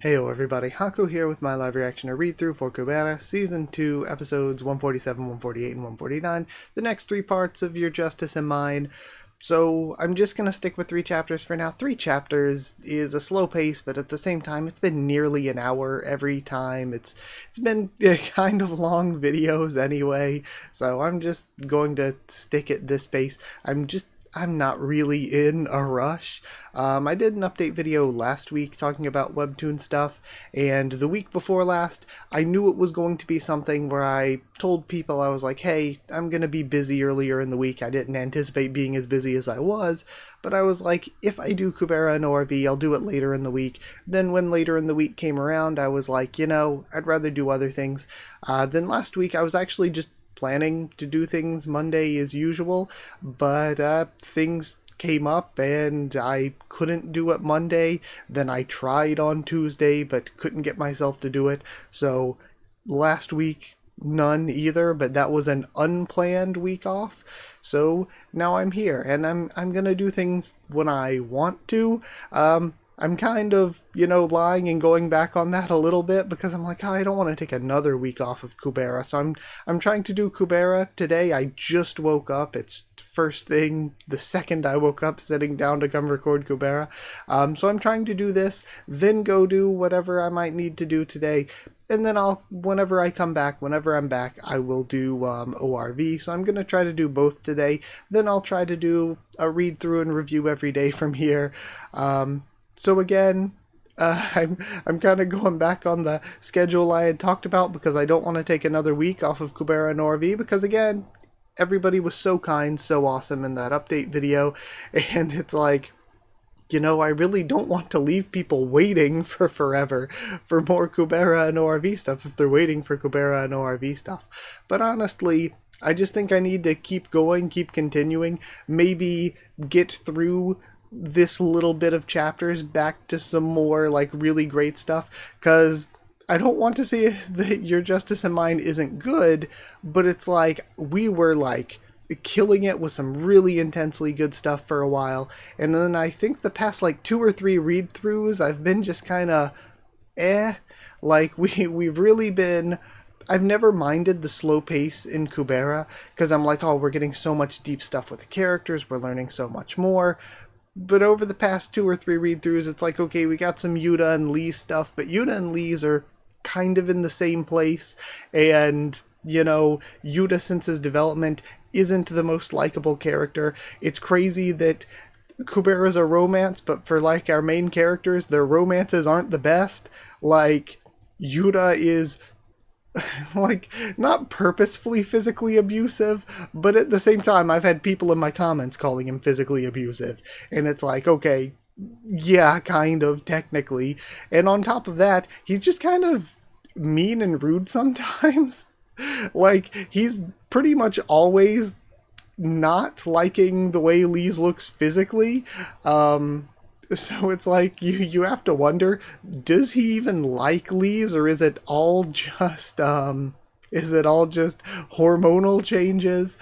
Heyo everybody, Haku here with my live reaction or read-through for Kubera, Season 2, Episodes 147, 148, and 149, the next three parts of Your Justice and Mine. So I'm just going to stick with 3 chapters for now. 3 chapters is a slow pace, but at the same time, it's been nearly an hour every time. It's been kind of long videos anyway, so I'm just going to stick at this pace. I'm not really in a rush. I did an update video last week talking about Webtoon stuff, and the week before last, I knew it was going to be something where I told people, I was like, hey, I'm going to be busy earlier in the week. I didn't anticipate being as busy as I was, but I was like, if I do Kubera and ORV, I'll do it later in the week. Then when later in the week came around, I was like, I'd rather do other things. Then last week, I was actually just planning to do things Monday as usual, but things came up and I couldn't do it Monday. Then I tried on Tuesday but couldn't get myself to do it. So last week none either, but that was an unplanned week off. So now I'm here and I'm going to do things when I want to. I'm kind of, lying and going back on that a little bit because I'm like, I don't want to take another week off of Kubera. So I'm trying to do Kubera today. I just woke up. It's first thing the second I woke up sitting down to come record Kubera. So I'm trying to do this, then go do whatever I might need to do today. And then whenever I'm back, I will do ORV. So I'm going to try to do both today. Then I'll try to do a read through and review every day from here. So again, I'm kind of going back on the schedule I had talked about because I don't want to take another week off of Kubera and ORV because again, everybody was so kind, so awesome in that update video, and it's like, I really don't want to leave people waiting for forever for more Kubera and ORV stuff if they're waiting for Kubera and ORV stuff. But honestly, I just think I need to keep going, keep continuing, maybe get through this little bit of chapters back to some more like really great stuff, because I don't want to say that Your Justice and Mine isn't good, but it's like we were like killing it with some really intensely good stuff for a while, and then I think the past like 2 or 3 read-throughs I've been just kind of like we've really been. I've never minded the slow pace in Kubera because I'm like, oh, we're getting so much deep stuff with the characters, we're learning so much more. But over the past 2 or 3 read-throughs, it's like, okay, we got some Yuta and Lee stuff, but Yuta and Lee's are kind of in the same place, and, Yuta, since his development, isn't the most likable character. It's crazy that Kubera's a romance, but for, like, our main characters, their romances aren't the best. Like, Yuta is like, not purposefully physically abusive, but at the same time, I've had people in my comments calling him physically abusive, and it's like, okay, yeah, kind of, technically. And on top of that, he's just kind of mean and rude sometimes. Like, he's pretty much always not liking the way Lee's looks physically. So it's like you have to wonder, does he even like Lee's, or is it all just hormonal changes?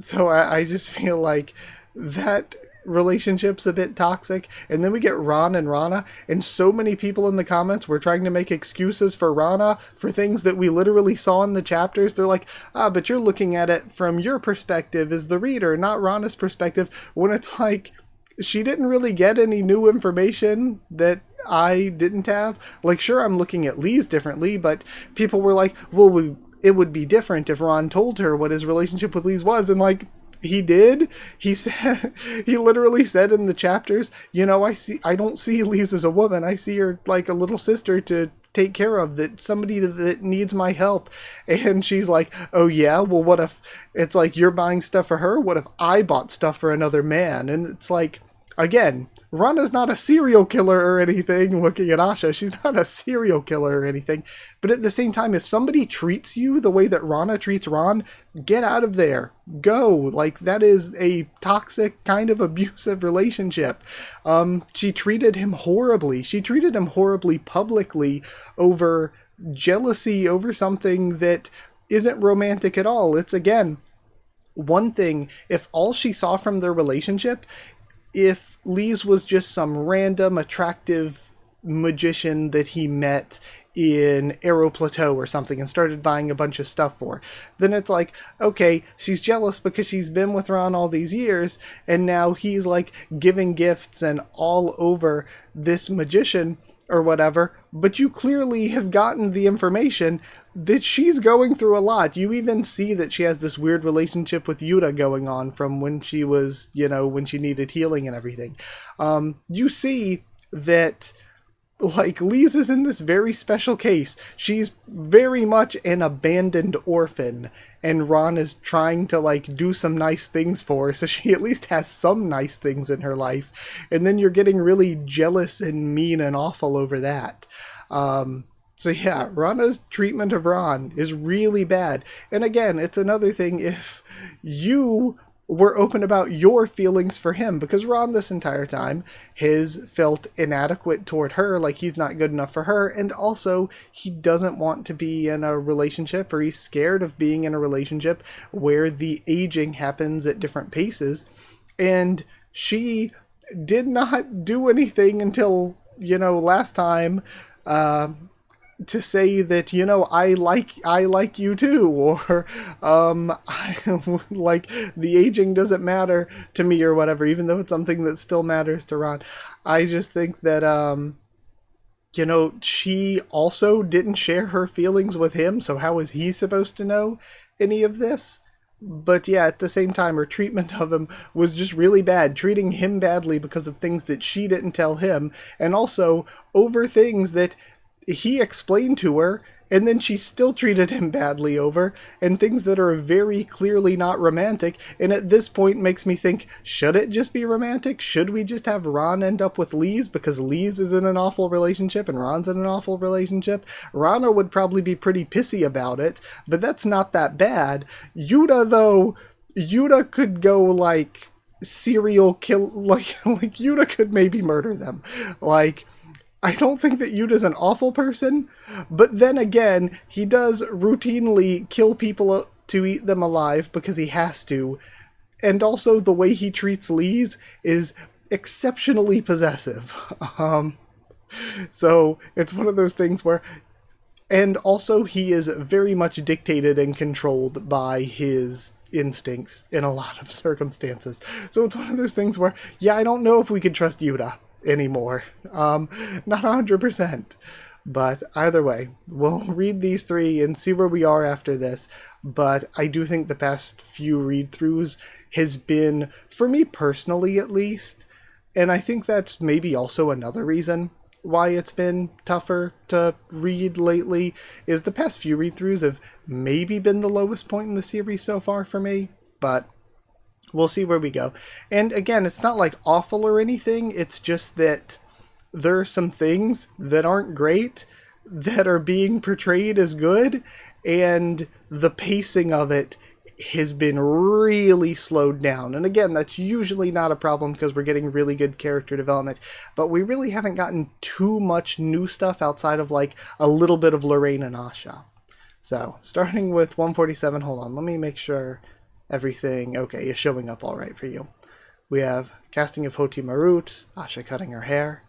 So I just feel like that relationship's a bit toxic. And then we get Ron and Rana, and so many people in the comments were trying to make excuses for Rana for things that we literally saw in the chapters. They're like, but you're looking at it from your perspective as the reader, not Rana's perspective, when it's like, she didn't really get any new information that I didn't have. Like, sure, I'm looking at Lee's differently, but people were like, well, it would be different if Ron told her what his relationship with Lee's was. And, like, he did. He said, he literally said in the chapters, I don't see Lee's as a woman. I see her like a little sister to take care of, that somebody that needs my help. And she's like, oh yeah, well, what if it's like you're buying stuff for her? What if I bought stuff for another man? And it's like, again, Rana's not a serial killer or anything. Looking at Asha, she's not a serial killer or anything. But at the same time, if somebody treats you the way that Rana treats Ron, get out of there. Go. Like, that is a toxic, kind of abusive relationship. She treated him horribly. She treated him horribly publicly over jealousy over something that isn't romantic at all. It's, again, one thing if all she saw from their relationship, if Lee's was just some random attractive magician that he met in Arrow Plateau or something and started buying a bunch of stuff for. Then it's like, okay, she's jealous because she's been with Ron all these years, and now he's like giving gifts and all over this magician or whatever, but you clearly have gotten the information that she's going through a lot. You even see that she has this weird relationship with Yuta going on from when she was, when she needed healing and everything. You see that, like, Lise is in this very special case. She's very much an abandoned orphan, and Ron is trying to, like, do some nice things for her, so she at least has some nice things in her life. And then you're getting really jealous and mean and awful over that. So yeah, Rana's treatment of Ron is really bad. And again, it's another thing if you were open about your feelings for him, because Ron this entire time has felt inadequate toward her, like he's not good enough for her, and also he doesn't want to be in a relationship, or he's scared of being in a relationship where the aging happens at different paces. And she did not do anything until, last time, to say that, I like you too, or like the aging doesn't matter to me or whatever, even though it's something that still matters to Ron. I just think that she also didn't share her feelings with him, so how is he supposed to know any of this? But yeah, at the same time, her treatment of him was just really bad, treating him badly because of things that she didn't tell him, and also over things that he explained to her, and then she still treated him badly over, and things that are very clearly not romantic. And at this point makes me think, should it just be romantic? Should we just have Ron end up with Lise because Lise is in an awful relationship and Ron's in an awful relationship? Rana would probably be pretty pissy about it, but that's not that bad. Yuta, though, Yuta could go like serial kill, like Yuta could maybe murder them. Like, I don't think that Yuta's an awful person, but then again, he does routinely kill people to eat them alive because he has to, and also the way he treats Lise is exceptionally possessive. So it's one of those things where, and also he is very much dictated and controlled by his instincts in a lot of circumstances. So it's one of those things where, yeah, I don't know if we could trust Yuta anymore. Not 100%. But either way, we'll read these three and see where we are after this. But I do think the past few read-throughs has been, for me personally at least, and I think that's maybe also another reason why it's been tougher to read lately, is the past few read-throughs have maybe been the lowest point in the series so far for me, but we'll see where we go. And again, it's not like awful or anything, it's just that there are some things that aren't great that are being portrayed as good, and the pacing of it has been really slowed down. And again, that's usually not a problem because we're getting really good character development, but we really haven't gotten too much new stuff outside of like a little bit of Lorraine and Asha. So, starting with 147, hold on, let me make sure everything, okay, is showing up all right for you. We have casting of Hoti Marut, Asha cutting her hair,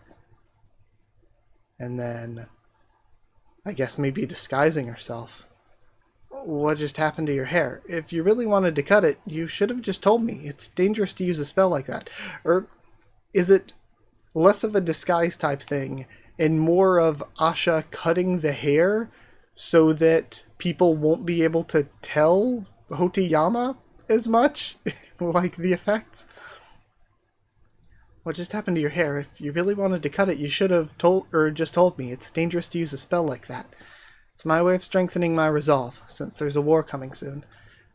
and then I guess maybe disguising herself. What just happened to your hair? If you really wanted to cut it, you should have just told me. It's dangerous to use a spell like that. Or is it less of a disguise type thing and more of Asha cutting the hair so that people won't be able to tell Hoteyama as much? Like the effects? What just happened to your hair? If you really wanted to cut it, you should have just told me. It's dangerous to use a spell like that. It's my way of strengthening my resolve, since there's a war coming soon.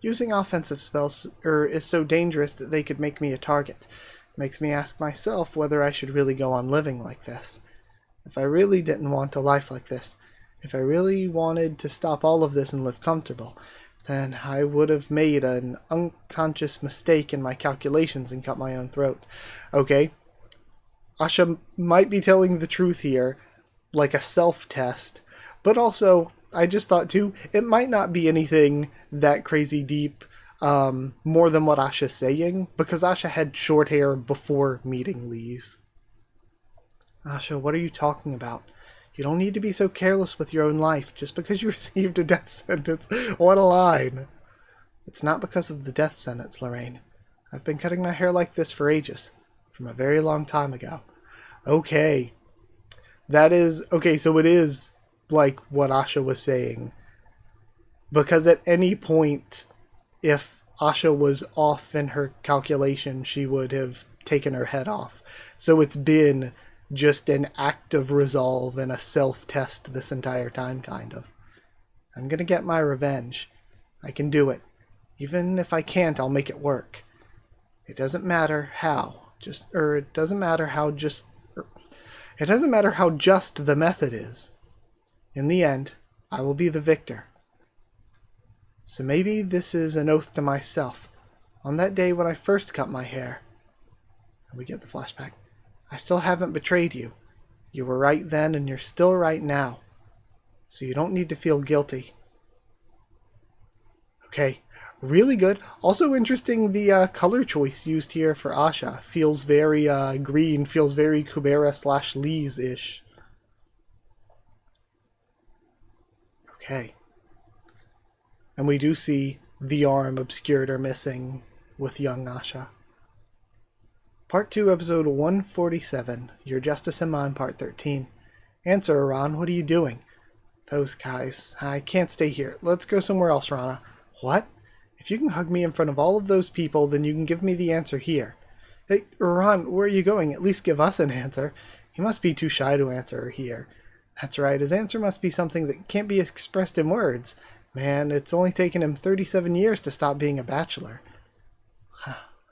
Using offensive spells is so dangerous that they could make me a target. It makes me ask myself whether I should really go on living like this. If I really didn't want a life like this, if I really wanted to stop all of this and live comfortable, then I would have made an unconscious mistake in my calculations and cut my own throat. Okay, Asha might be telling the truth here, like a self-test, but also, I just thought too, it might not be anything that crazy deep, more than what Asha's saying, because Asha had short hair before meeting Lise. Asha, what are you talking about? You don't need to be so careless with your own life just because you received a death sentence. What a line. It's not because of the death sentence, Lorraine. I've been cutting my hair like this for ages. From a very long time ago. Okay. That is... Okay, so it is like what Asha was saying. Because at any point, if Asha was off in her calculation, she would have taken her head off. So it's been just an act of resolve and a self-test this entire time, kind of. I'm gonna get my revenge. I can do it. Even if I can't, I'll make it work. It doesn't matter how. It doesn't matter how just the method is. In the end, I will be the victor. So maybe this is an oath to myself. On that day when I first cut my hair. And we get the flashback. I still haven't betrayed you. You were right then and you're still right now. So you don't need to feel guilty. Okay, really good. Also interesting, the color choice used here for Asha. Feels very green, feels very Kubera / Lee's-ish. Okay. And we do see the arm obscured or missing with young Asha. Part 2, Episode 147, Your Justice in Mind, Part 13. Answer, Iran, what are you doing? Those guys. I can't stay here. Let's go somewhere else, Rana. What? If you can hug me in front of all of those people, then you can give me the answer here. Hey, Iran, where are you going? At least give us an answer. He must be too shy to answer here. That's right, his answer must be something that can't be expressed in words. Man, it's only taken him 37 years to stop being a bachelor.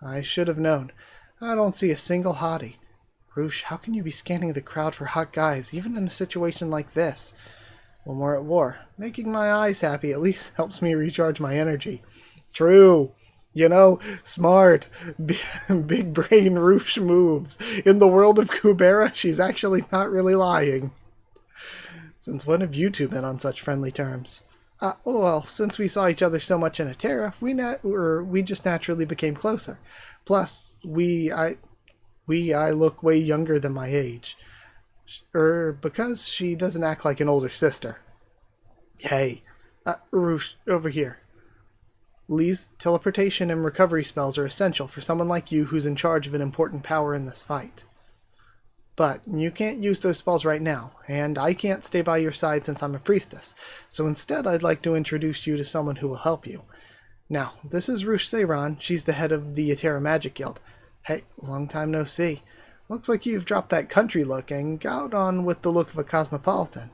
I should have known. I don't see a single hottie. Roosh, how can you be scanning the crowd for hot guys, even in a situation like this? When we're at war, making my eyes happy at least helps me recharge my energy. True. You know, smart, big brain Roosh moves. In the world of Kubera, she's actually not really lying. Since when have you two been on such friendly terms? Well, since we saw each other so much in Atera, we just naturally became closer. Plus, I look way younger than my age. Because she doesn't act like an older sister. Hey, Roosh, over here. Lee's teleportation and recovery spells are essential for someone like you who's in charge of an important power in this fight. But you can't use those spells right now, and I can't stay by your side since I'm a priestess, so instead I'd like to introduce you to someone who will help you. Now, this is Roosh Seiran. She's the head of the Atera Magic Guild. Hey, long time no see. Looks like you've dropped that country look and got on with the look of a cosmopolitan.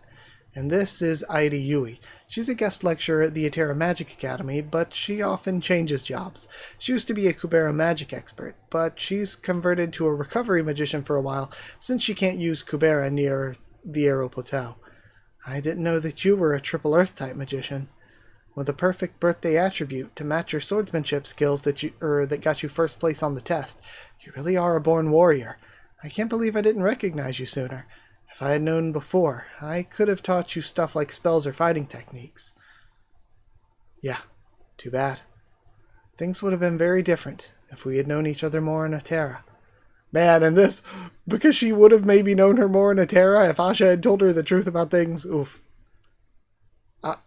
And this is Aida Yui. She's a guest lecturer at the Atera Magic Academy, but she often changes jobs. She used to be a Kubera magic expert, but she's converted to a recovery magician for a while since she can't use Kubera near the Aero Plateau. I didn't know that you were a triple Earth type magician. With a perfect birthday attribute to match your swordsmanship skills that got you first place on the test, you really are a born warrior. I can't believe I didn't recognize you sooner. If I had known before, I could have taught you stuff like spells or fighting techniques. Yeah, too bad. Things would have been very different if we had known each other more in Atera. Man, and this, because she would have maybe known her more in Atera if Asha had told her the truth about things. Oof.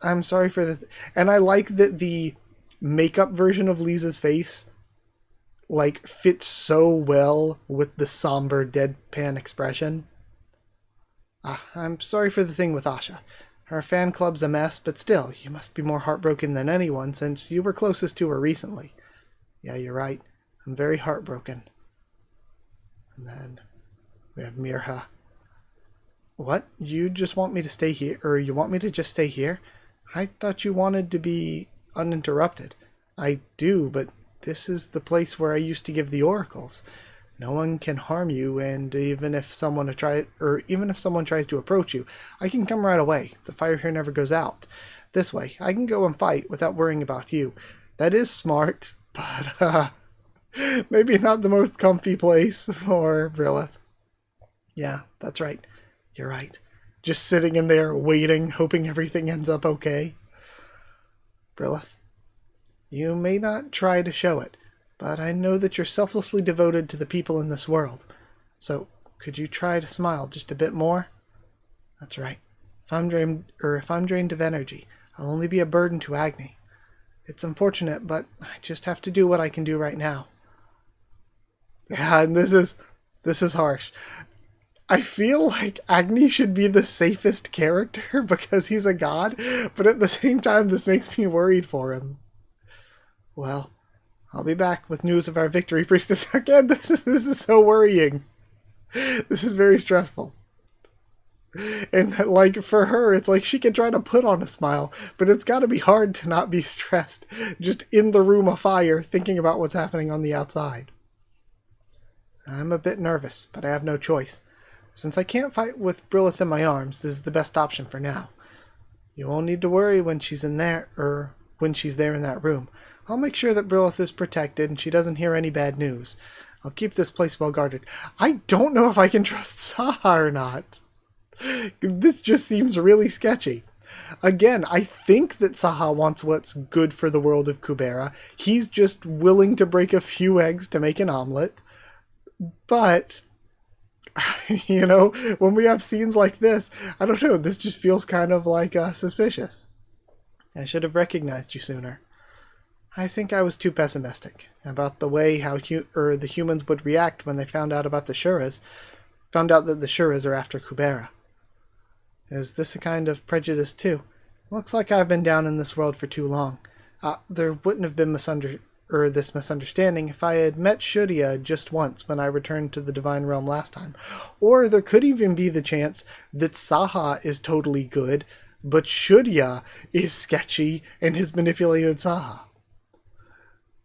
I'm sorry for the... And I like that the makeup version of Lisa's face, like, fits so well with the somber, deadpan expression. I'm sorry for the thing with Asha. Her fan club's a mess, but still, you must be more heartbroken than anyone since you were closest to her recently. Yeah, you're right. I'm very heartbroken. And then we have Mirha. What? You just want me to stay here? Or you want me to just stay here? I thought you wanted to be uninterrupted. I do, but this is the place where I used to give the oracles. No one can harm you, and even if someone tries to approach you, I can come right away. The fire here never goes out. This way, I can go and fight without worrying about you. That is smart, but maybe not the most comfy place for Brilith. Yeah, that's right. You're right. Just sitting in there, waiting, hoping everything ends up okay. Brilith, you may not try to show it, but I know that you're selflessly devoted to the people in this world. So, could you try to smile just a bit more? That's right. If I'm drained of energy, I'll only be a burden to Agni. It's unfortunate, but I just have to do what I can do right now. Yeah, and this is harsh. I feel like Agni should be the safest character because he's a god, but at the same time, this makes me worried for him. Well, I'll be back with news of our victory, Priestess. Again, this is so worrying. This is very stressful. And, like, for her, it's like she can try to put on a smile, but it's gotta be hard to not be stressed, just in the room of fire, thinking about what's happening on the outside. I'm a bit nervous, but I have no choice. Since I can't fight with Brilith in my arms, this is the best option for now. You won't need to worry when she's there in that room. I'll make sure that Brilith is protected and she doesn't hear any bad news. I'll keep this place well guarded. I don't know if I can trust Saha or not. This just seems really sketchy. Again, I think that Saha wants what's good for the world of Kubera. He's just willing to break a few eggs to make an omelet. But, you know, when we have scenes like this, I don't know, this just feels kind of like suspicious. I should have recognized you sooner. I think I was too pessimistic about the way the humans would react when they found out that the Shuras are after Kubera. Is this a kind of prejudice too? Looks like I've been down in this world for too long. There wouldn't have been this misunderstanding if I had met Shurya just once when I returned to the Divine Realm last time. Or there could even be the chance that Saha is totally good, but Shurya is sketchy and has manipulated Saha.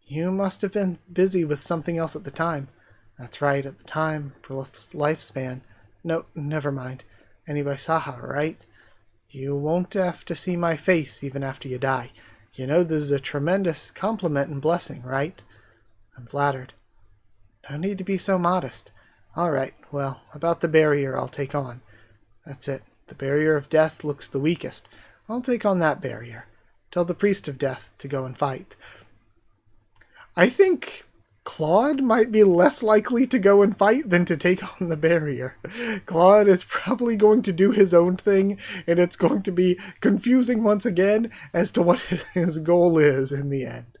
You must have been busy with something else at the time. That's right, at the time, Brilith's lifespan. No, never mind. Anyway, Saha, right? You won't have to see my face even after you die. You know this is a tremendous compliment and blessing, right? I'm flattered. No need to be so modest. All right, well, about the barrier I'll take on. That's it. The barrier of death looks the weakest. I'll take on that barrier. Tell the priest of death to go and fight. I think Claude might be less likely to go and fight than to take on the barrier. Claude is probably going to do his own thing, and it's going to be confusing once again as to what his goal is in the end.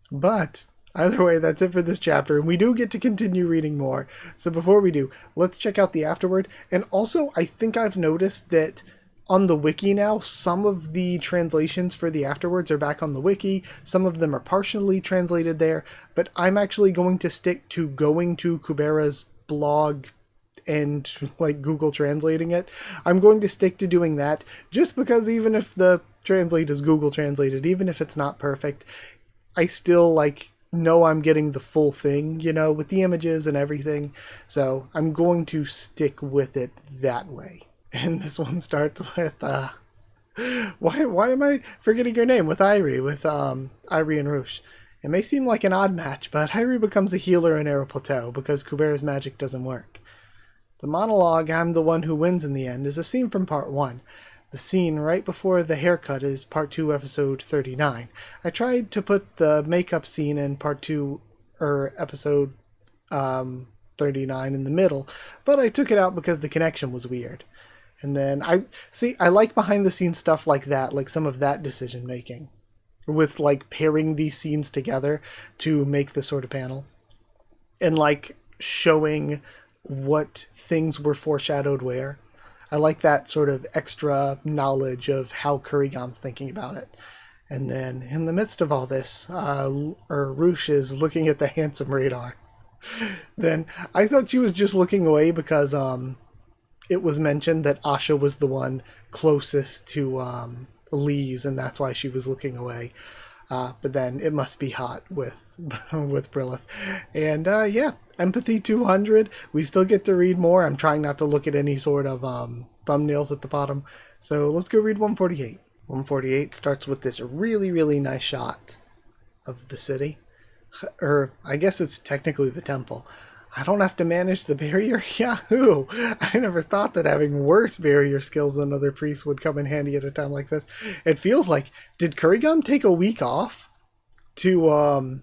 But either way, that's it for this chapter, and we do get to continue reading more. So before we do, let's check out the afterword. And also, I think I've noticed that on the wiki now, some of the translations for the afterwords are back on the wiki. Some of them are partially translated there, but I'm actually going to stick to going to Kubera's blog and like Google translating it. I'm going to stick to doing that just because even if the translate is Google translated, even if it's not perfect, I still know I'm getting the full thing, you know, with the images and everything. So I'm going to stick with it that way. And this one starts with, why am I forgetting your name? With Irie, with Irie and Roosh. It may seem like an odd match, but Irie becomes a healer in Aero Plateau because Kubera's magic doesn't work. The monologue, I'm the one who wins in the end, is a scene from part 1. The scene right before the haircut is part 2, episode 39. I tried to put the makeup scene in part 2, or episode 39 in the middle, but I took it out because the connection was weird. And then I like behind the scenes stuff like that, like some of that decision making with like pairing these scenes together to make the sort of panel and like showing what things were foreshadowed where. I like that sort of extra knowledge of how Kurigam's thinking about it. And then in the midst of all this, Roosh is looking at the handsome radar. Then I thought she was just looking away because it was mentioned that Asha was the one closest to Lee's, and that's why she was looking away. But then it must be hot with Brilith. And yeah, empathy 200. We still get to read more. I'm trying not to look at any sort of thumbnails at the bottom. So let's go read 148. 148 starts with this really, really nice shot of the city. Or I guess it's technically the temple. I don't have to manage the barrier? Yahoo! I never thought that having worse barrier skills than other priests would come in handy at a time like this. It feels like, did Kurigam take a week off to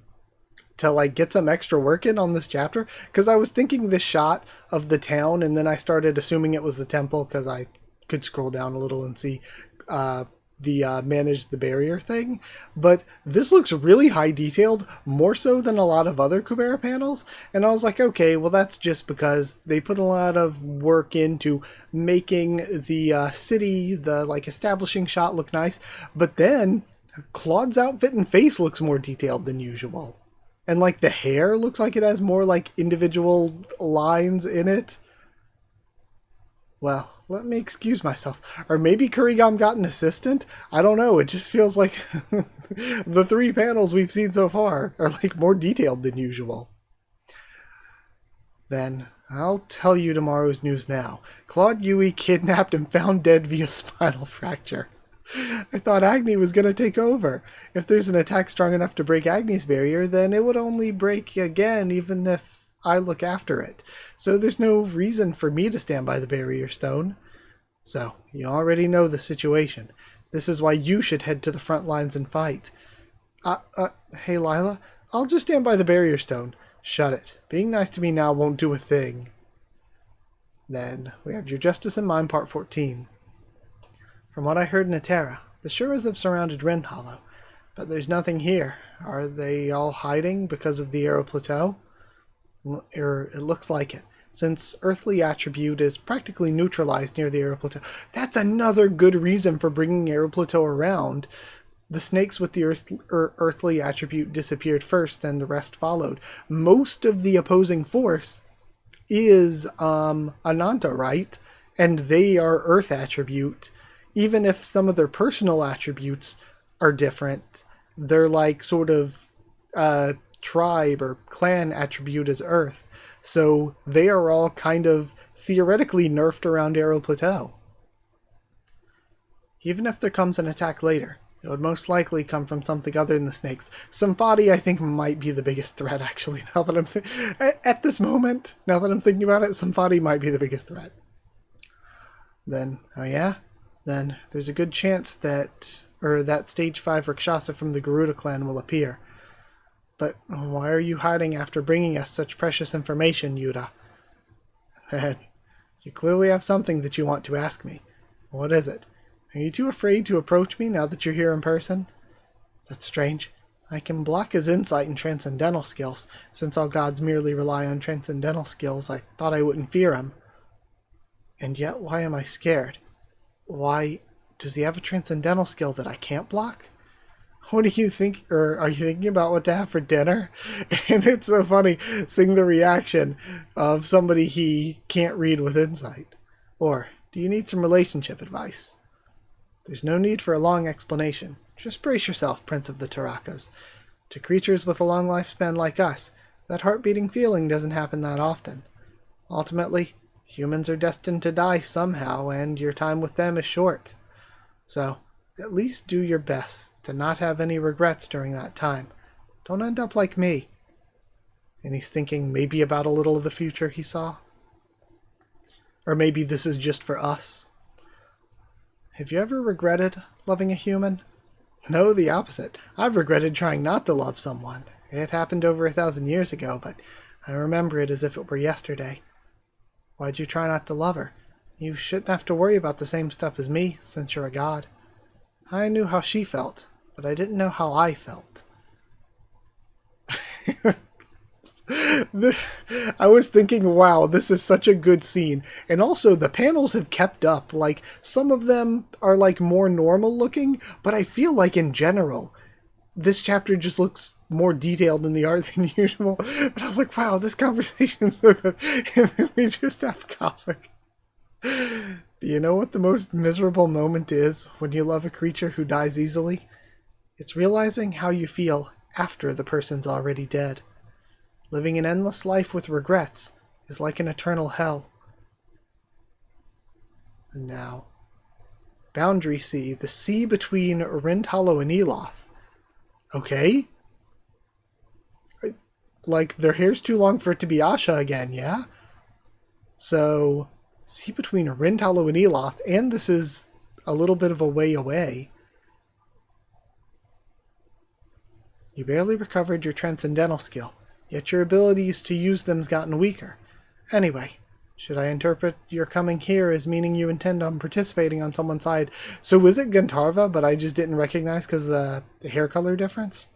to like get some extra work in on this chapter, because I was thinking this shot of the town, and then I started assuming it was the temple because I could scroll down a little and see the manage the barrier thing. But this looks really high detailed, more so than a lot of other Kubera panels, and I was like, okay, well that's just because they put a lot of work into making the city, the like establishing shot look nice. But then Claude's outfit and face looks more detailed than usual. And like the hair looks like it has more like individual lines in it. Well, let me excuse myself. Or maybe Kurigam got an assistant? I don't know. It just feels like the 3 panels we've seen so far are like more detailed than usual. Then I'll tell you tomorrow's news now. Claude Yui kidnapped and found dead via spinal fracture. I thought Agni was going to take over. If there's an attack strong enough to break Agni's barrier, then it would only break again even if I look after it. So there's no reason for me to stand by the barrier stone. So, you already know the situation. This is why you should head to the front lines and fight. Hey Lila, I'll just stand by the barrier stone. Shut it. Being nice to me now won't do a thing. Then, we have your Justice in Mind Part 14. From what I heard in Atera, the Shuras have surrounded Ren Hollow, but there's nothing here. Are they all hiding because of the Aero Plateau? It looks like it, since Earthly Attribute is practically neutralized near the Aero Plateau. That's another good reason for bringing Aero Plateau around. The snakes with the Earthly Attribute disappeared first, and the rest followed. Most of the opposing force is Ananta, right? And they are Earth Attribute. Even if some of their personal attributes are different, they're like sort of tribe or clan attribute as Earth. So they are all kind of theoretically nerfed around Aero Plateau. Even if there comes an attack later, it would most likely come from something other than the snakes. Samfadi, I think, might be the biggest threat, actually, now that I'm at this moment, now that I'm thinking about it, Samfadi might be the biggest threat. Then, oh yeah? Then there's a good chance that Stage 5 Rakshasa from the Garuda clan will appear. But why are you hiding after bringing us such precious information, Yuta? You clearly have something that you want to ask me. What is it? Are you too afraid to approach me now that you're here in person? That's strange. I can block his insight and transcendental skills. Since all gods merely rely on transcendental skills, I thought I wouldn't fear him. And yet, why am I scared? Why, does he have a transcendental skill that I can't block? What do you think, or are you thinking about what to have for dinner? And it's so funny seeing the reaction of somebody he can't read with insight. Or, do you need some relationship advice? There's no need for a long explanation. Just brace yourself, Prince of the Tarakas. To creatures with a long lifespan like us, that heart-beating feeling doesn't happen that often. Ultimately, humans are destined to die somehow, and your time with them is short. So, at least do your best to not have any regrets during that time. Don't end up like me. And he's thinking maybe about a little of the future he saw. Or maybe this is just for us. Have you ever regretted loving a human? No, the opposite. I've regretted trying not to love someone. It happened over 1,000 years ago, but I remember it as if it were yesterday. Why'd you try not to love her? You shouldn't have to worry about the same stuff as me, since you're a god. I knew how she felt, but I didn't know how I felt. I was thinking, wow, this is such a good scene. And also, the panels have kept up. Like, some of them are, like, more normal looking, but I feel like, in general, this chapter just looks more detailed in the art than usual. But I was like, wow, this conversation's so good. And then we just have Cossack. Do you know what the most miserable moment is when you love a creature who dies easily? It's realizing how you feel after the person's already dead. Living an endless life with regrets is like an eternal hell. And now, Boundary Sea, the sea between Rind Hollow and Eloth. Okay? Like, their hair's too long for it to be Asha again, yeah? So, sea between Rind Hollow and Eloth, and this is a little bit of a way away. You barely recovered your transcendental skill, yet your abilities to use them's gotten weaker. Anyway, should I interpret your coming here as meaning you intend on participating on someone's side? So is it Gantarva, but I just didn't recognize because of the hair color difference?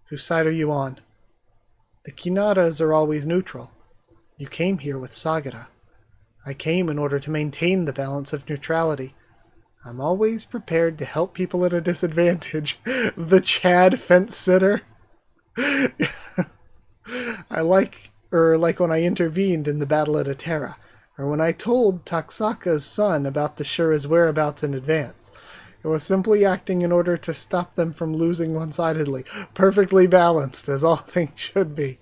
Whose side are you on? The Kinaras are always neutral. You came here with Sagara. I came in order to maintain the balance of neutrality. I'm always prepared to help people at a disadvantage. The Chad fence sitter. like when I intervened in the battle at Atera, or when I told Taksaka's son about the Shura's whereabouts in advance. It was simply acting in order to stop them from losing one-sidedly. Perfectly balanced, as all things should be.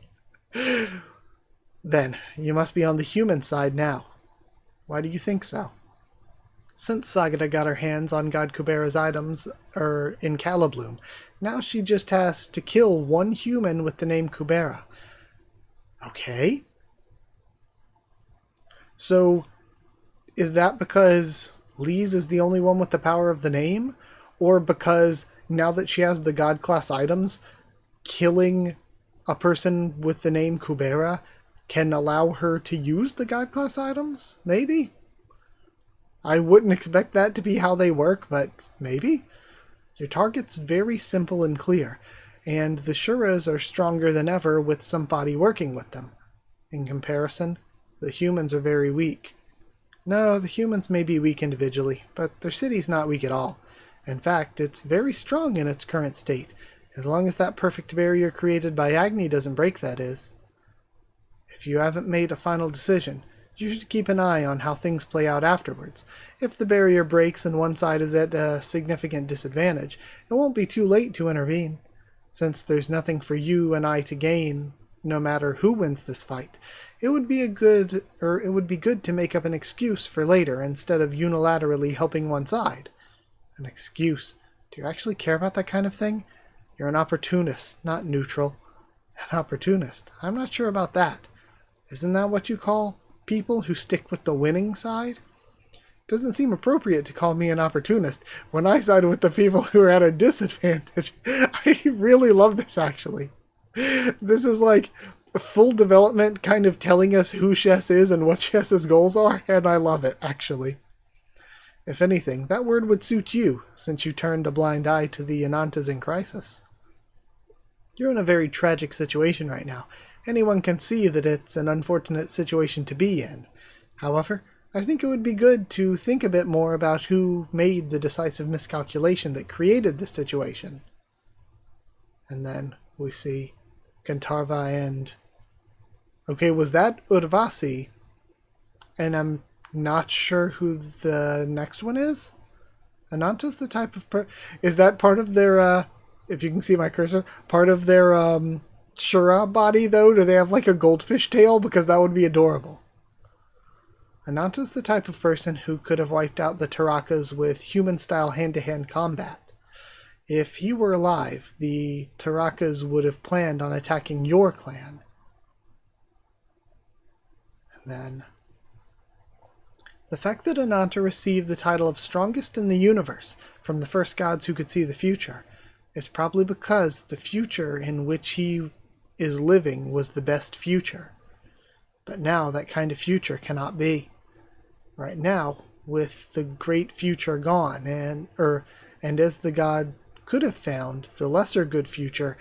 Then, you must be on the human side now. Why do you think so? Since Sagada got her hands on God Kubera's items, in Calibloom, now she just has to kill one human with the name Kubera. Okay. So, is that because Lise is the only one with the power of the name? Or because now that she has the God class items, killing a person with the name Kubera can allow her to use the God class items? Maybe? I wouldn't expect that to be how they work, but maybe? Your target's very simple and clear, and the Shuras are stronger than ever with somebody working with them. In comparison, the humans are very weak. No, the humans may be weak individually, but their city's not weak at all. In fact, it's very strong in its current state, as long as that perfect barrier created by Agni doesn't break, that is. If you haven't made a final decision, you should keep an eye on how things play out afterwards. If the barrier breaks and one side is at a significant disadvantage, it won't be too late to intervene. Since there's nothing for you and I to gain, no matter who wins this fight, it would be good to make up an excuse for later instead of unilaterally helping one side. An excuse? Do you actually care about that kind of thing? You're an opportunist, not neutral. An opportunist? I'm not sure about that. Isn't that what you call people who stick with the winning side? Doesn't seem appropriate to call me an opportunist when I side with the people who are at a disadvantage. I really love this, actually. This is like full development kind of telling us who Chess is and what Chess's goals are, and I love it, actually. If anything, that word would suit you, since you turned a blind eye to the Anantas in crisis. You're in a very tragic situation right now. Anyone can see that it's an unfortunate situation to be in. However, I think it would be good to think a bit more about who made the decisive miscalculation that created this situation. And then we see Gantarva and... Okay, was that Urvasi? And I'm not sure who the next one is? Ananta's the type of is that part of their, if you can see my cursor, part of their, Shura body, though? Do they have, like, a goldfish tail? Because that would be adorable. Ananta's the type of person who could have wiped out the Tarakas with human-style hand-to-hand combat. If he were alive, the Tarakas would have planned on attacking your clan. And then... the fact that Ananta received the title of strongest in the universe from the first gods who could see the future is probably because the future in which he is living was the best future. But now that kind of future cannot be. Right now, with the great future gone, and as the god could have found, the lesser good future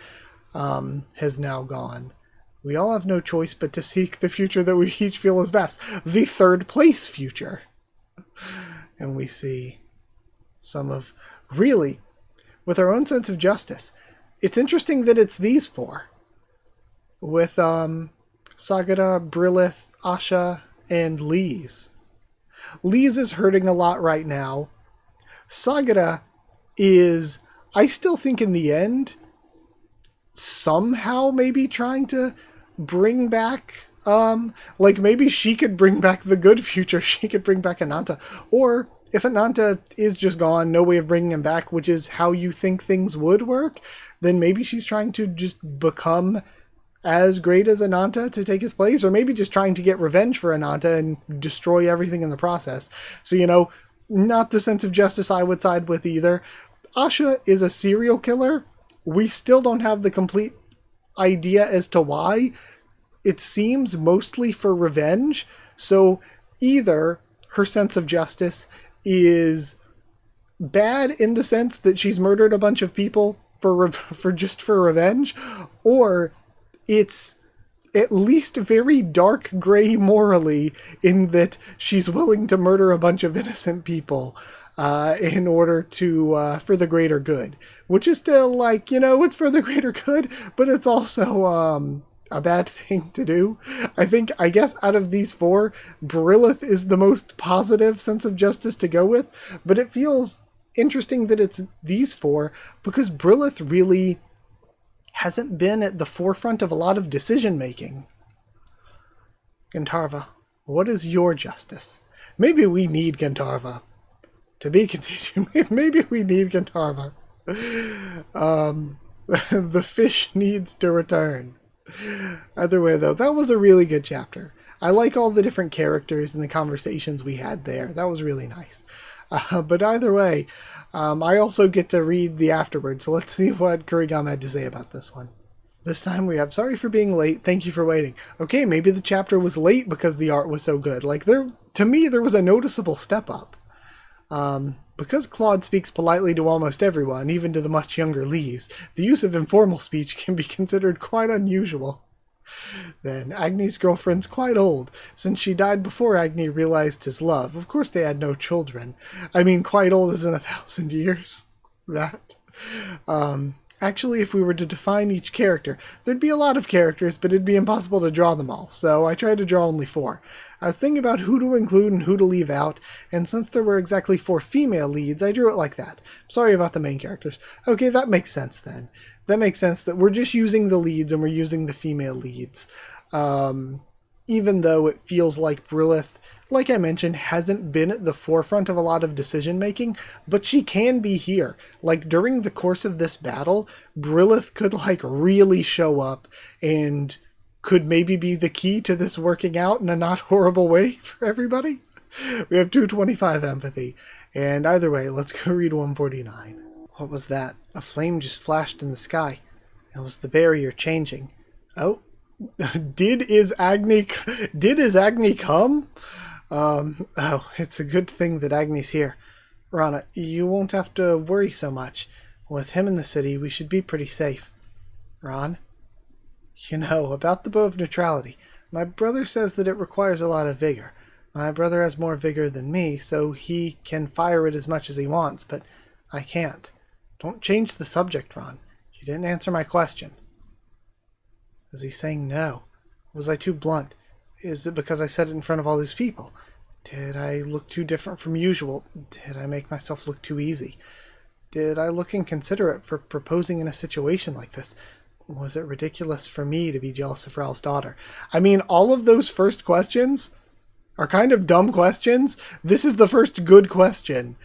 has now gone. We all have no choice but to seek the future that we each feel is best. The third place future. And we see some of... Really, with our own sense of justice, it's interesting that it's these four. With Sagara, Brilith, Asha, and Lise. Lise is hurting a lot right now. Sagara is, I still think in the end, somehow maybe trying to bring back, like maybe she could bring back the good future. She could bring back Ananta. Or if Ananta is just gone, no way of bringing him back, which is how you think things would work, then maybe she's trying to just become as great as Ananta to take his place, or maybe just trying to get revenge for Ananta and destroy everything in the process. So, not the sense of justice I would side with either. Asha is a serial killer, we still don't have the complete idea as to why. It seems mostly for revenge. So either her sense of justice is bad in the sense that she's murdered a bunch of people for just for revenge, or it's at least very dark gray morally in that she's willing to murder a bunch of innocent people in order to for the greater good, which is still like, it's for the greater good, but it's also a bad thing to do. I guess out of these four, Brilith is the most positive sense of justice to go with, but it feels interesting that it's these four because Brilith really hasn't been at the forefront of a lot of decision making. Gantarva, what is your justice? Maybe we need Gantarva. To be continued. Maybe we need Gantarva. The fish needs to return. Either way, though, that was a really good chapter. I like all the different characters and the conversations we had there. That was really nice. But either way, I also get to read the afterward, so let's see what Kurigama had to say about this one. This time we have, sorry for being late, thank you for waiting. Okay, maybe the chapter was late because the art was so good. Like, to me, there was a noticeable step up. Because Claude speaks politely to almost everyone, even to the much younger Lees, the use of informal speech can be considered quite unusual. Then, Agni's girlfriend's quite old, since she died before Agni realized his love. Of course they had no children. I mean, quite old as in 1,000 years. That. Actually, if we were to define each character, there'd be a lot of characters, but it'd be impossible to draw them all, so I tried to draw only 4. I was thinking about who to include and who to leave out, and since there were exactly 4 female leads, I drew it like that. Sorry about the main characters. Okay, that makes sense then. That makes sense that we're just using the leads and we're using the female leads. Even though it feels like Brilith, like I mentioned, hasn't been at the forefront of a lot of decision making, but she can be here. Like, during the course of this battle, Brilith could, like, really show up and could maybe be the key to this working out in a not horrible way for everybody. We have 225 empathy. And either way, let's go read 149. What was that? A flame just flashed in the sky. It was the barrier changing. Oh, did his Agni come? Oh, it's a good thing that Agni's here. Rana, you won't have to worry so much. With him in the city, we should be pretty safe. Ron? About the bow of neutrality. My brother says that it requires a lot of vigor. My brother has more vigor than me, so he can fire it as much as he wants, but I can't. Don't change the subject, Ron. You didn't answer my question. Is he saying no? Was I too blunt? Is it because I said it in front of all these people? Did I look too different from usual? Did I make myself look too easy? Did I look inconsiderate for proposing in a situation like this? Was it ridiculous for me to be jealous of Ral's daughter? I mean, all of those first questions are kind of dumb questions. This is the first good question.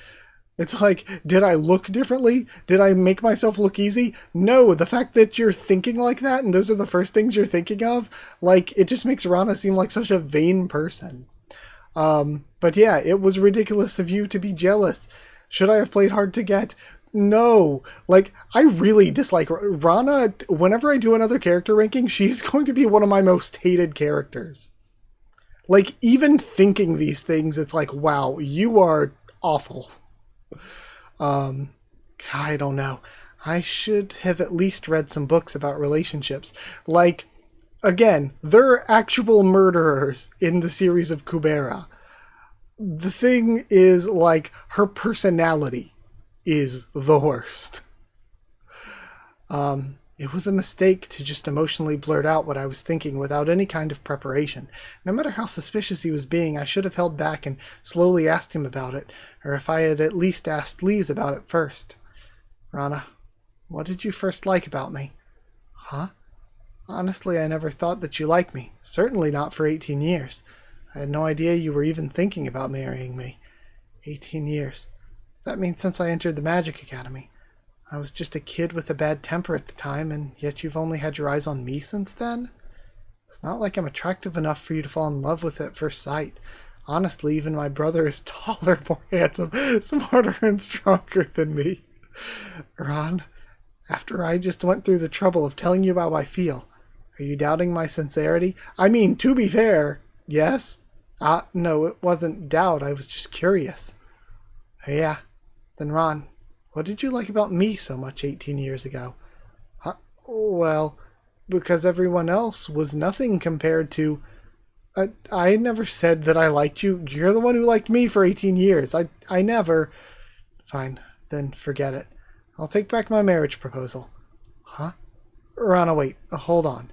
It's like, did I look differently? Did I make myself look easy? No, the fact that you're thinking like that and those are the first things you're thinking of, like, it just makes Rana seem like such a vain person. But yeah, it was ridiculous of you to be jealous. Should I have played hard to get? No. Like, I really dislike Rana. Whenever I do another character ranking, she's going to be one of my most hated characters. Like, even thinking these things, it's like, wow, you are awful. I don't know. I should have at least read some books about relationships. Like, again, there are actual murderers in the series of Kubera. The thing is, like, her personality is the worst. It was a mistake to just emotionally blurt out what I was thinking without any kind of preparation. No matter how suspicious he was being, I should have held back and slowly asked him about it, or if I had at least asked Lise about it first. Rana, what did you first like about me? Huh? Honestly, I never thought that you liked me. Certainly not for 18 years. I had no idea you were even thinking about marrying me. 18 years. That means since I entered the Magic Academy. I was just a kid with a bad temper at the time, and yet you've only had your eyes on me since then? It's not like I'm attractive enough for you to fall in love with at first sight. Honestly, even my brother is taller, more handsome, smarter, and stronger than me. Ron, After I just went through the trouble of telling you how I feel. Are you doubting my sincerity? I mean, to be fair, yes? No, it wasn't doubt. I was just curious. Yeah. Then Ron, what did you like about me so much 18 years ago? Well, because everyone else was nothing compared to... I never said that I liked you. You're the one who liked me for 18 years. I never... Fine, then forget it. I'll take back my marriage proposal. Huh? Rana, wait, hold on.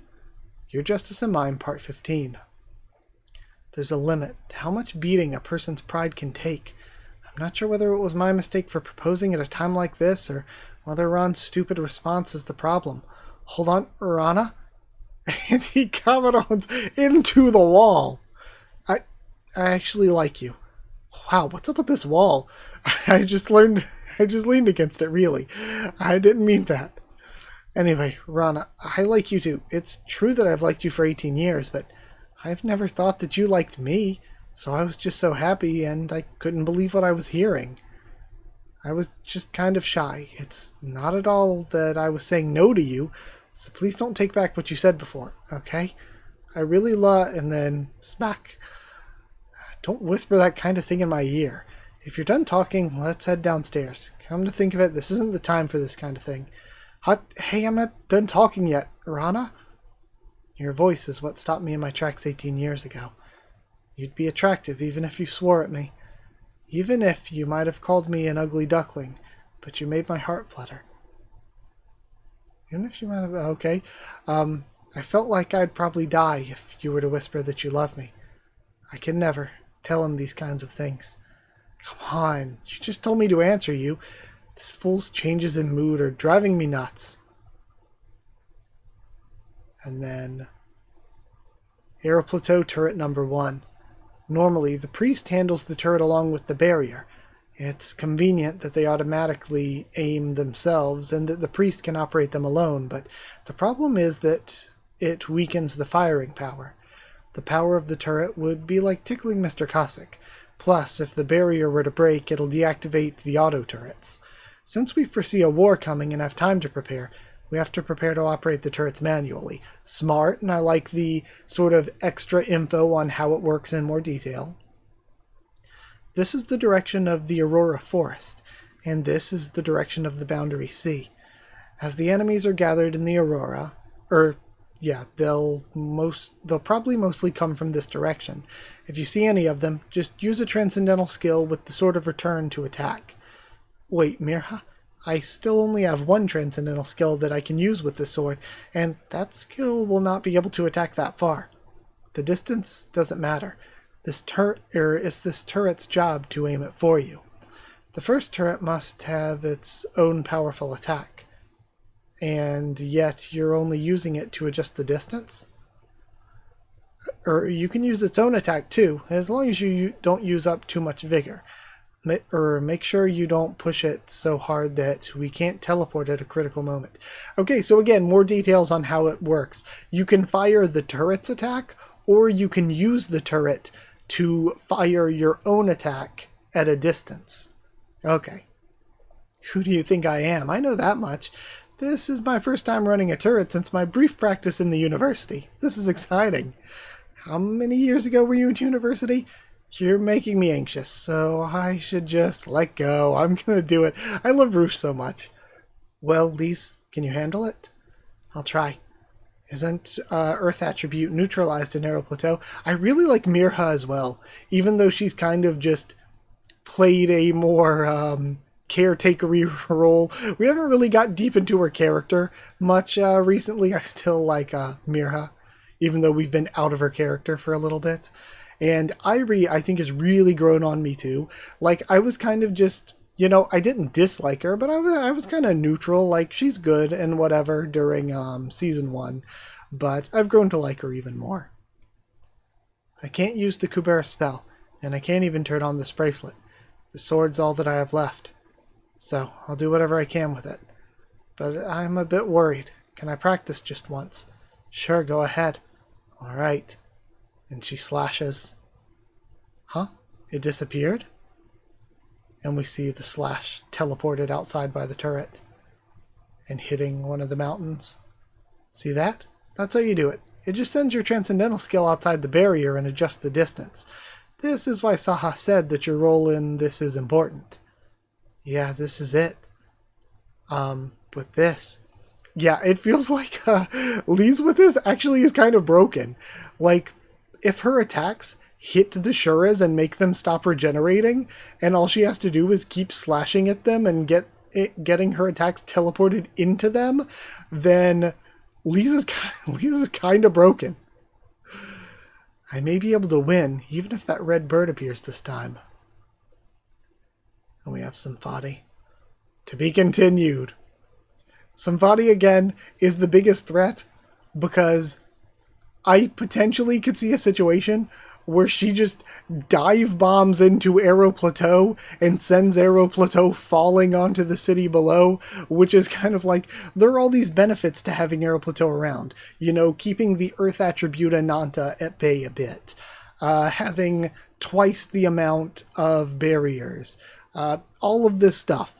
Your Justice and Mine, Part 15. There's a limit to how much beating a person's pride can take. I'm not sure whether it was my mistake for proposing at a time like this, or whether Ron's stupid response is the problem. Hold on, Rana? And he camerons into the wall. I actually like you. Wow, what's up with this wall? I just leaned against it, really. I didn't mean that. Anyway, Rana, I like you too. It's true that I've liked you for 18 years, but I've never thought that you liked me, so I was just so happy and I couldn't believe what I was hearing. I was just kind of shy. It's not at all that I was saying no to you, so please don't take back what you said before, okay? I really and then smack. Don't whisper that kind of thing in my ear. If you're done talking, let's head downstairs. Come to think of it, this isn't the time for this kind of thing. Hey, I'm not done talking yet, Rana. Your voice is what stopped me in my tracks 18 years ago. You'd be attractive even if you swore at me. Even if you might have called me an ugly duckling, but you made my heart flutter. Even if you might have... Okay. I felt like I'd probably die if you were to whisper that you love me. I can never tell him these kinds of things. Come on, you just told me to answer you. This fool's changes in mood are driving me nuts. And then... Aeroplateau turret number 1. Normally, the priest handles the turret along with the barrier. It's convenient that they automatically aim themselves and that the priest can operate them alone, but the problem is that it weakens the firing power. The power of the turret would be like tickling Mr. Cossack. Plus, if the barrier were to break, it'll deactivate the auto turrets. Since we foresee a war coming and have time to prepare, we have to prepare to operate the turrets manually. Smart, and I like the sort of extra info on how it works in more detail. This is the direction of the Aurora Forest, and this is the direction of the Boundary Sea. As the enemies are gathered in the Aurora, they'll probably mostly come from this direction. If you see any of them, just use a transcendental skill with the Sword of Return to attack. Wait, Mirha? I still only have one transcendental skill that I can use with this sword, and that skill will not be able to attack that far. The distance doesn't matter. It's this turret's job to aim it for you. The first turret must have its own powerful attack, and yet you're only using it to adjust the distance? Or you can use its own attack too, as long as you don't use up too much vigor. Or make sure you don't push it so hard that we can't teleport at a critical moment. Okay, so again, more details on how it works. You can fire the turret's attack, or you can use the turret to fire your own attack at a distance. Okay. Who do you think I am? I know that much. This is my first time running a turret since my brief practice in the university. This is exciting. How many years ago were you in university? You're making me anxious, so I should just let go. I'm gonna do it. I love Roosh so much. Well, Lise, can you handle it? I'll try. Isn't Earth attribute neutralized in Aeroplateau? I really like Mirha as well, even though she's kind of just played a more caretakery role. We haven't really got deep into her character much recently. I still like Mirha, even though we've been out of her character for a little bit. And Irie, I think, has really grown on me too. Like, I was kind of just... I didn't dislike her, but I was kind of neutral, like, she's good and whatever during Season 1, but I've grown to like her even more. I can't use the Kubera spell, and I can't even turn on this bracelet. The sword's all that I have left, so I'll do whatever I can with it. But I'm a bit worried. Can I practice just once? Sure, go ahead. Alright. And she slashes. Huh? It disappeared? And we see the slash teleported outside by the turret. and hitting one of the mountains. See that? That's how you do it. It just sends your transcendental skill outside the barrier and adjusts the distance. This is why Saha said that your role in this is important. Yeah, this is it. With this. Yeah, it feels like Lee's with this actually is kind of broken. Like, if her attacks hit the Shuras and make them stop regenerating, and all she has to do is keep slashing at them and getting her attacks teleported into them, then Lee's is kind of broken. I may be able to win, even if that red bird appears this time. And we have Symphony. To be continued. Symphony, again, is the biggest threat because I potentially could see a situation where she just dive bombs into Aero Plateau and sends Aero Plateau falling onto the city below, which is kind of like, there are all these benefits to having Aero Plateau around. You know, keeping the Earth attribute Ananta at bay a bit. Having twice the amount of barriers. All of this stuff.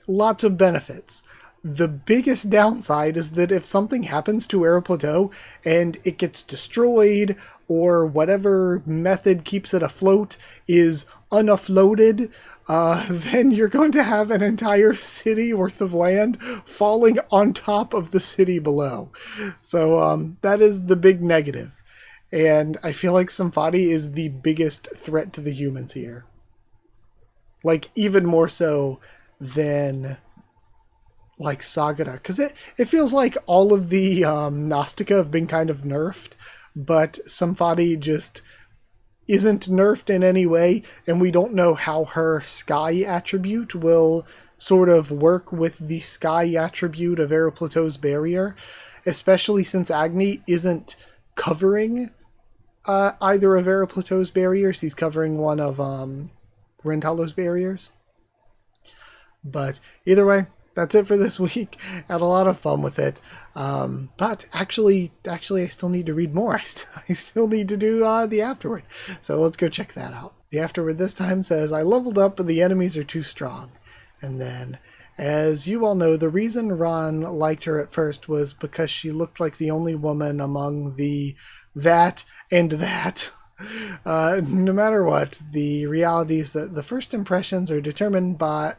Lots of benefits. The biggest downside is that if something happens to Aero Plateau and it gets destroyed, or whatever method keeps it afloat is unaffloated, then you're going to have an entire city worth of land falling on top of the city below. So that is the big negative. And I feel like Symphony is the biggest threat to the humans here. Like, even more so than like Sagara, because it feels like all of the Gnostica have been kind of nerfed, but Symphony just isn't nerfed in any way, and we don't know how her sky attribute will sort of work with the sky attribute of Aero Plateau's barrier, especially since Agni isn't covering either of Aero Plateau's barriers. He's covering one of Rentalo's barriers. But either way, that's it for this week. Had a lot of fun with it. But actually, I still need to read more. I still need to do the afterword. So let's go check that out. The afterword this time says, I leveled up, but the enemies are too strong. And then, as you all know, the reason Ron liked her at first was because she looked like the only woman among the that and that. No matter what, the reality is that the first impressions are determined by,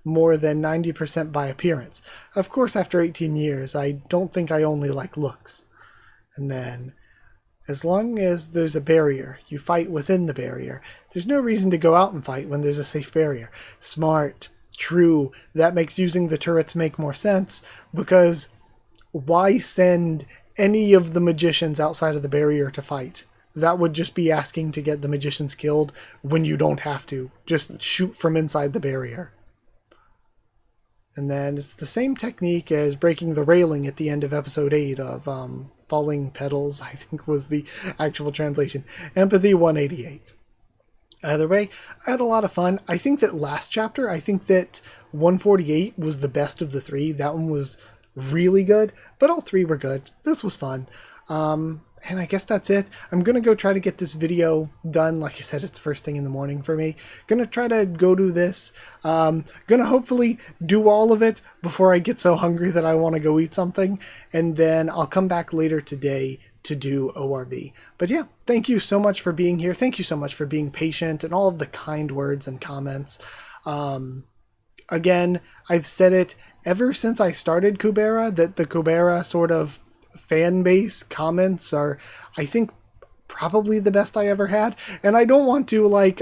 more than 90% by appearance. Of course, after 18 years, I don't think I only like looks. And then, as long as there's a barrier, you fight within the barrier. There's no reason to go out and fight when there's a safe barrier. Smart. True. That makes using the turrets make more sense, because why send any of the magicians outside of the barrier to fight? That would just be asking to get the magicians killed when you don't have to. Just shoot from inside the barrier. And then it's the same technique as breaking the railing at the end of episode 8 of Falling Petals, I think was the actual translation. Empathy 188. Either way, I had a lot of fun. I think that last chapter, I think that 148 was the best of the three. That one was really good, but all three were good. This was fun. And I guess that's it. I'm going to go try to get this video done. Like I said, it's the first thing in the morning for me. Going to try to go do this. Going to hopefully do all of it before I get so hungry that I want to go eat something. And then I'll come back later today to do ORV. But yeah, thank you so much for being here. Thank you so much for being patient and all of the kind words and comments. Again, I've said it ever since I started Kubera, that the Kubera sort of fan base comments are, I think, probably the best I ever had. And I don't want to like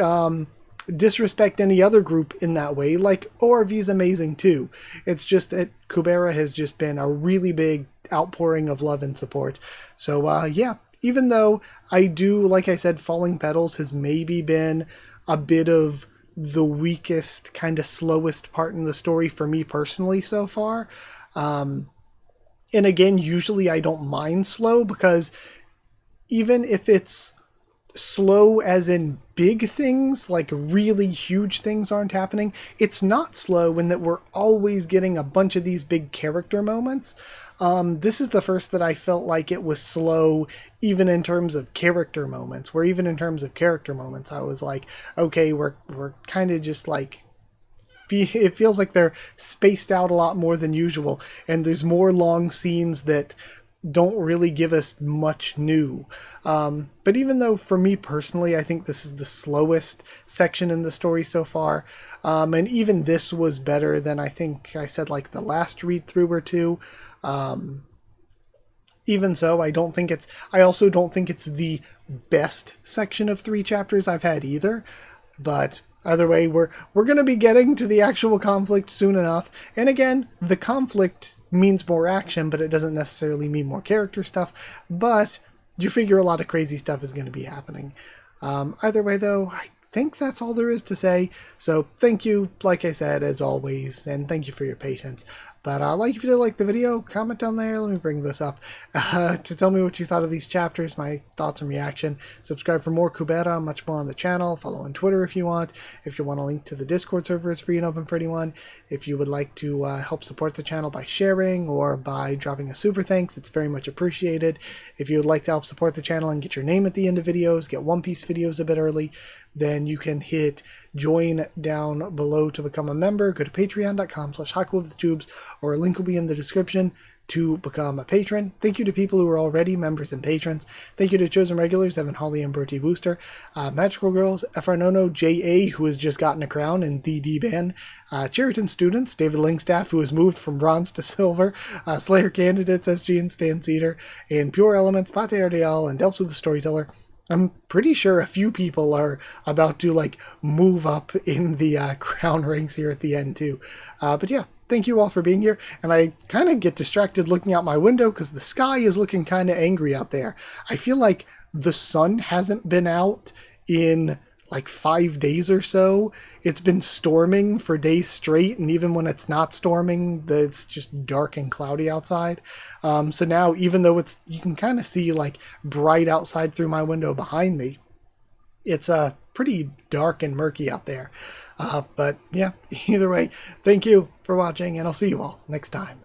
disrespect any other group in that way. Like, ORV's amazing too. It's just that Kubera has just been a really big outpouring of love and support. So yeah, even though I do, like I said, Falling Petals has maybe been a bit of the weakest, kind of slowest part in the story for me personally so far. And again, usually I don't mind slow, because even if it's slow as in big things, like really huge things aren't happening, it's not slow in that we're always getting a bunch of these big character moments. This is the first that I felt like it was slow even in terms of character moments, where even in terms of character moments, I was like, okay, we're kind of just like it feels like they're spaced out a lot more than usual, and there's more long scenes that don't really give us much new. But even though, for me personally, I think this is the slowest section in the story so far, and even this was better than I think I said like the last read through or two. Even so, I also don't think it's the best section of 3 chapters I've had either. But either way, we're going to be getting to the actual conflict soon enough. And again, the conflict means more action, but it doesn't necessarily mean more character stuff. But you figure a lot of crazy stuff is going to be happening. Either way, though, I think that's all there is to say. So thank you, like I said, as always, and thank you for your patience. But if you did like the video, comment down there. Let me bring this up to tell me what you thought of these chapters, my thoughts and reaction. Subscribe for more Kubera, much more on the channel. Follow on Twitter if you want. If you want a link to the Discord server, it's free and open for anyone. If you would like to help support the channel by sharing or by dropping a super thanks, it's very much appreciated. If you would like to help support the channel and get your name at the end of videos, get One Piece videos a bit early, then you can hit join down below to become a member. Go to patreon.com/HakuOfTheTubes, or a link will be in the description to become a patron. Thank you to people who are already members and patrons. Thank you to chosen regulars Evan, Holly, and Bertie Booster, Magical Girls, FR Nono, J.A., who has just gotten a crown, and the D-Ban, Cheriton students, David Lingstaff, who has moved from bronze to silver, Slayer candidates, SG and Stan Cedar, and Pure Elements, Pate Ardial, and Delso the Storyteller. I'm pretty sure a few people are about to move up in the crown ranks here at the end too. But yeah, thank you all for being here. And I kind of get distracted looking out my window because the sky is looking kind of angry out there. I feel like the sun hasn't been out in 5 days or so. It's been storming for days straight, and even when it's not storming, it's just dark and cloudy outside. So now, even though you can kind of see bright outside through my window behind me, it's pretty dark and murky out there. But yeah, either way, thank you for watching, and I'll see you all next time.